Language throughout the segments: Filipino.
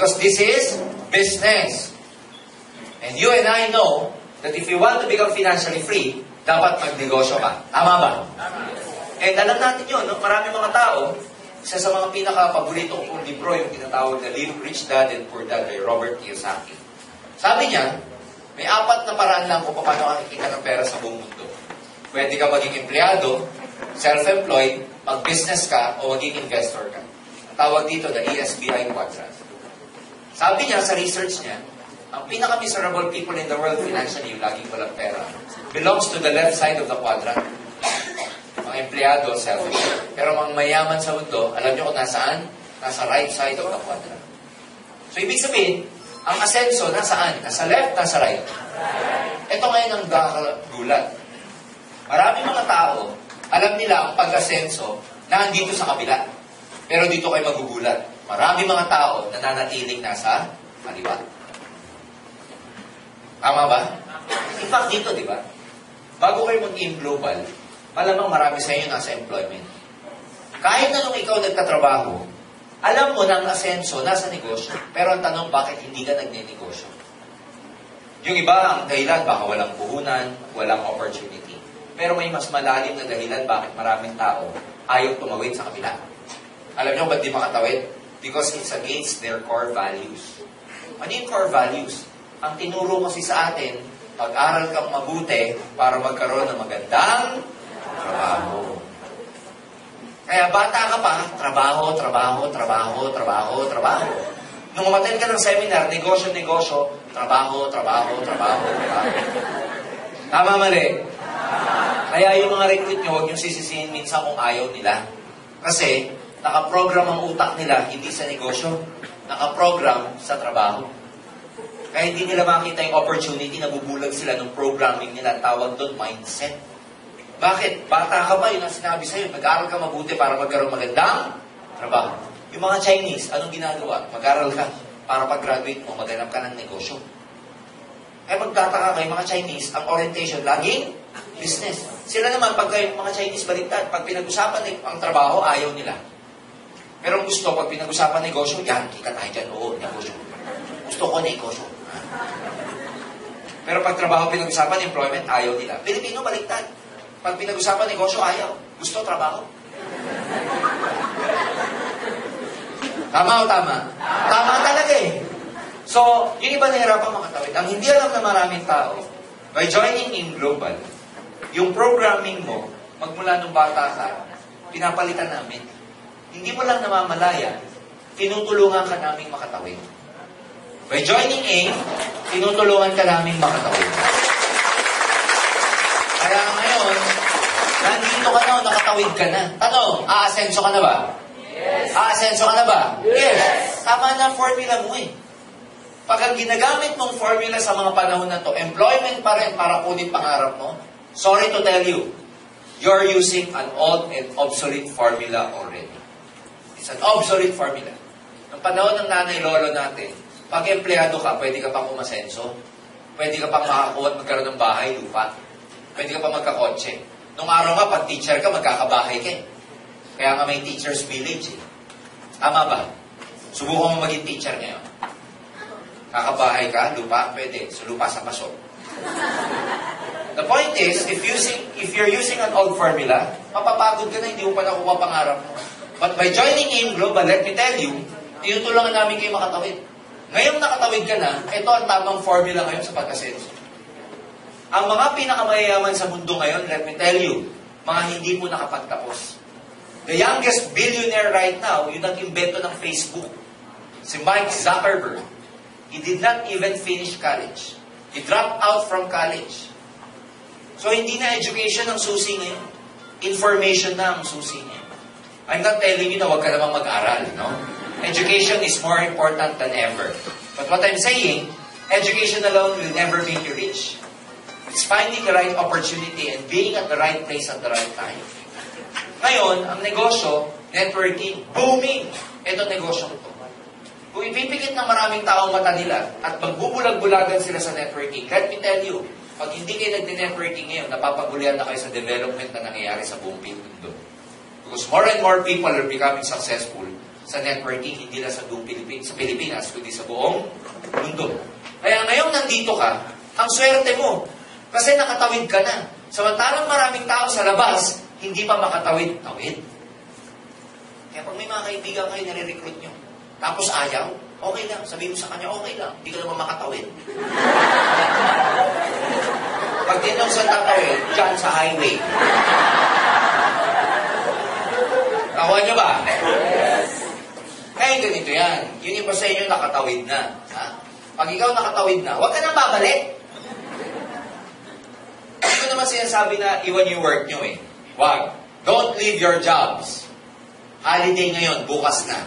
Because this is business. And you and I know that if you want to become financially free, dapat magnegosyo ka. Tama ba? And alam natin yun, no? Marami mga tao, isa sa mga pinaka-paborito kong libro, yung tinatawag na Rich Dad and Poor Dad by Robert Kiyosaki. Sabi niya, may 4 na paraan lang kung paano kakikita ng pera sa buong mundo. Pwede ka maging empleyado, self-employed, mag-business ka, o maging investor ka. Ang tawag dito na ESBI quadrant. Sabi niya sa research niya, ang pinaka-miserable people in the world financially, yung laging walang pera, belongs to the left side of the quadrant. Mga empleyado, self-employed. Pero mga mayaman sa mundo, alam niyo kung nasaan? Nasa right side of the quadrant. So, ibig sabihin, ang asenso, nasaan? Nasa left, nasa right? Ito ngayon ang gulat. Maraming mga tao, alam nila ang pag-asenso na andito sa kabila. Pero dito kayo magugulat. Maraming mga tao na nanatiling nasa kaliwa. Tama ba? In fact, dito, di ba? Bago kayo mag-in global, malamang marami sa inyo nasa employment. Kahit na nung ikaw nagtatrabaho, alam mo na ang asenso nasa negosyo. Pero ang tanong, bakit hindi ka nagne-negosyo? Yung iba, ang dahilan, baka walang puhunan, walang opportunity. Pero may mas malalim na dahilan bakit maraming tao ayaw tumawid sa kabila. Alam niyo ba't di makatawid? Because it's against their core values. Ano yung core values? Ang tinuro kasi sa atin, pag-aral kang mabuti para magkaroon ng magandang trabaho. Kaya bata ka pa, trabaho, trabaho, trabaho, trabaho, trabaho. Nung umattend ka ng seminar, negosyo, negosyo, trabaho, trabaho, trabaho, trabaho. Tama, mali? Kaya yung mga recruit nyo, huwag yung sisisihin minsan kung ayaw nila. Kasi, nakaprogram ang utak nila, hindi sa negosyo. Nakaprogram sa trabaho. Kaya hindi nila makita yung opportunity, nabubulag sila ng programming nila, tawag doon, mindset. Bakit? Bata ka ba? Yun ang sinabi sa'yo. Mag-aral ka mabuti para magkaroon magandang trabaho. Yung mga Chinese, anong ginagawa? Mag-aral ka para pag-graduate mo, maghanap ka ng negosyo. Kaya magtataka kayo, mga Chinese, ang orientation, laging business. Sila naman, pag kayo, mga Chinese, baliktad. Pag pinag-usapan ang trabaho, ayaw nila. Pero gusto, pag pinag-usapan negosyo, yan, kita tayo dyan, oo, negosyo. Gusto ko negosyo. Pero pag trabaho pinag-usapan, employment, ayaw nila. Pilipino, baliktad. Pag pinag-usapan negosyo, ayaw. Gusto, trabaho. Tama o tama? Tama talaga eh. So, yung iba nahirapan makatawid. Ang hindi alam na maraming tao, by joining in global, yung programming mo, magmula nung bata ka, pinapalitan namin. Hindi mo lang namamalaya, tinutulungan ka naming makatawid. By joining in, tinutulungan ka naming makatawid. Kaya ngayon, nandito ka na, nakatawid ka na. Tanong, aasenso ka na ba? Yes. Aasenso ka na ba? Yes. Tama na ang formula mo eh. Pag ang ginagamit mong formula sa mga panahon na to, employment pa rin para kunin pangarap mo, sorry to tell you, you're using an old and obsolete formula already. It's an obsolete formula. Noong panahon ng nanay-lolo natin, pag empleyado ka, pwede ka pang umasenso, pwede ka pang makakuha at magkaroon ng bahay, lupa, pwede ka pang magkakotse. Nung araw nga, pag teacher ka, magkakabahay ka eh. Kaya nga may teacher's village eh. Tama ba? Subukan mo maging teacher ngayon. Kakabahay ka, lupa, pwede. So, lupa sa paso. The point is, if you're using an old formula, mapapagod ka na, hindi mo pa nakuha pangarap mo. But by joining in global, let me tell you, tinutulungan namin kayo makatawid. Ngayong nakatawid ka na, ito ang tamang formula ngayon sa pag-asenso. Ang mga pinakamayayaman sa mundo ngayon, let me tell you, mga hindi mo nakapagtapos. The youngest billionaire right now, yung nag-invento ng Facebook, si Mike Zuckerberg, he did not even finish college. He dropped out from college. So, hindi na education ang susi ngayon. Information na ang susi ngayon. I'm not telling you na huwag ka namang mag-aral, no? Education is more important than ever. But what I'm saying, education alone will never make you rich. It's finding the right opportunity and being at the right place at the right time. Ngayon, ang negosyo, networking, booming. Ito negosyo ko. Kung ipipikit ng maraming taong mata nila at magbubulag-bulagan sila sa networking, let me tell you, pag hindi kayo nag-networking ngayon, napapagulian na kayo sa development na nangyayari sa buong mundo. Because more and more people are becoming successful, sa networking, hindi lang sa buong sa Pilipinas, kundi sa buong mundo. Kaya ngayong nandito ka, ang swerte mo. Kasi nakatawid ka na. Samantalang maraming tao sa labas, hindi pa makatawid-tawid. Kaya pag may mga kaibigan kayo nare-recruit nyo, tapos ayaw, okay lang. Sabihin mo sa kanya, okay lang. Hindi ka naman makatawid. Pag tinong sa tatawid, dyan sa highway. Nakuha nyo ba? Kaya ganito yan. Yun yung pa sa inyo nakatawid na. Ha? Pag ikaw nakatawid na, huwag ka nang babalik. Hindi ko naman sinasabi na iwan yung work nyo eh. Wag. Don't leave your jobs. Holiday ngayon, bukas na.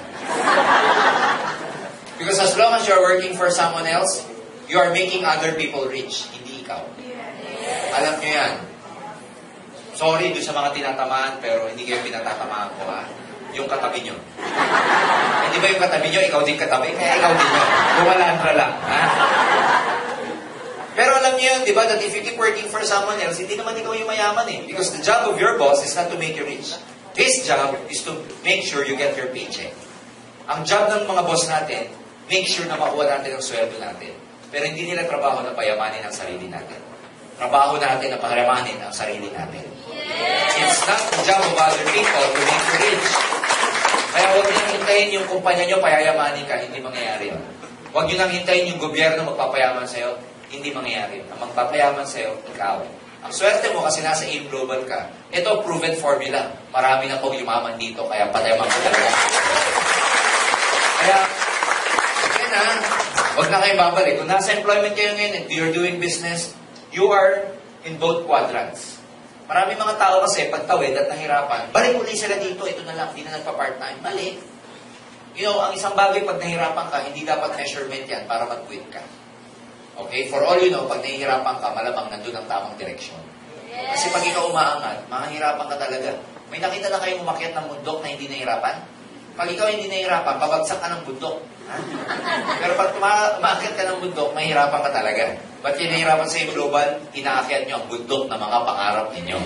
Because as long as you're working for someone else, you are making other people rich. Hindi ikaw. Alam nyo yan. Sorry doon sa mga tinatamaan, pero hindi kayo pinatatamaan ko, ha? Yung katabi nyo. Hindi ba yung katabi nyo, ikaw din katabi? Kaya ikaw din nyo. Bumalandra lang, ha? Pero alam niyo yun, di ba, that if you keep working for someone else, hindi naman ikaw yung mayaman eh. Because the job of your boss is not to make you rich. His job is to make sure you get your paycheck. Ang job ng mga boss natin, make sure na makuha natin ang sweldo natin. Pero hindi nila trabaho na payamanin ang sarili natin. Trabaho natin na payamanin ang sarili natin. It's not the job of other people to make you rich. Kaya huwag niyang hintayin yung kumpanya niyo payayamanin ka, hindi mangyayari yun. Huwag niyo nang hintayin yung gobyerno magpapayaman sa'yo, hindi mangyayari yun. Ang magpapayaman sa'yo, ikaw. Ang swerte mo kasi nasa AIM Global ka, ito proven formula. Marami na pong yumaman dito, kaya payaman ko talaga. Kaya, yan ha, huwag na kayong babalik. Kung nasa employment kayo ngayon, if you're doing business, you are in both quadrants. Marami mga tao kasi, pagtawid at nahirapan, balik ulit sila dito, ito na lang, hindi na nagpa-part-time. Mali. You know, ang isang bagay, pag nahirapan ka, hindi dapat measurement yan para mag-quit ka. Okay? For all you know, pag nahihirapan ka, malamang nandun ang tamang direksyon. Kasi pag ikaw umaangat, mahihirapan ka talaga. May nakita na kayong umakyat ng bundok na hindi nahihirapan? Pag ikaw hindi nahihirapan, babagsak ka ng bundok. Ha? Pero pag umakyat ka ng bundok, mahihirapan ka talaga. Ba't yung nahihirapan sa global, inaakyat nyo ang bundok na mga pangarap ninyo.